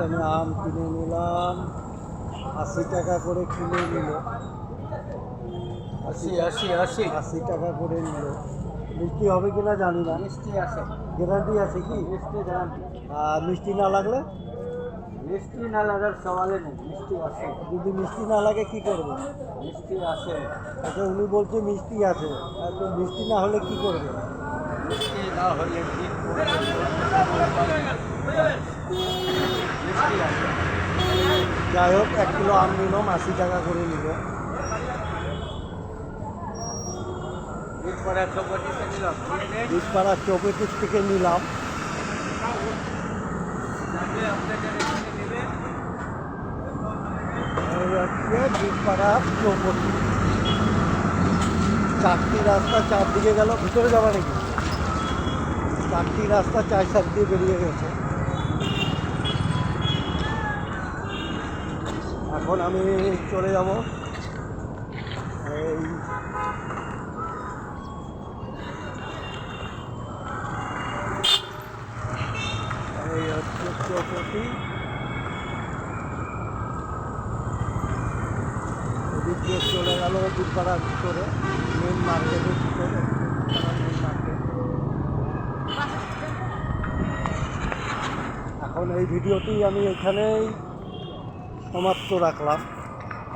আমি আম কিনে নিলাম, 80 টাকা করে কিনে নিল, 80 টাকা করে নিল। মিষ্টি হবে কিনা জানি না, মিষ্টি আছে, গ্যারান্টি আছে কি? মিষ্টি গ্যারান্টি। আর মিষ্টি না লাগলে? মিষ্টি না লাগার সওয়ালে নেই, মিষ্টি আছে। যদি মিষ্টি না লাগে কি করবে? মিষ্টি আছে। আচ্ছা, উনি বলছে মিষ্টি আছে, আর তো মিষ্টি না হলে কি করবে? মিষ্টি না হলে ঠিক মিষ্টি আছে। যাই হোক, 1 কিলো আম নিলাম, 80 টাকা করে নিল। বীজপাড়া চৌপটিতে নিলাম, বীজপাড়া চৌপটির থেকে নিলাম। এই হচ্ছে বীজপাড়া চৌপটি। 4টি রাস্তা, 4 দিকে গেল। ভিতরে যাবা নাকি? 4টি রাস্তা 4 সাইড দিয়ে বেরিয়ে গেছে। এখন আমি চলে যাব এই হচ্ছে চৌপটি। এদিক দিয়ে চলে গেল বীরপাড়ার ভিতরে, মেন মার্কেটের ভিতরে, মেন মার্কেট। এখন এই ভিডিওটি আমি এখানেই সমাপ্ত রাখলাম।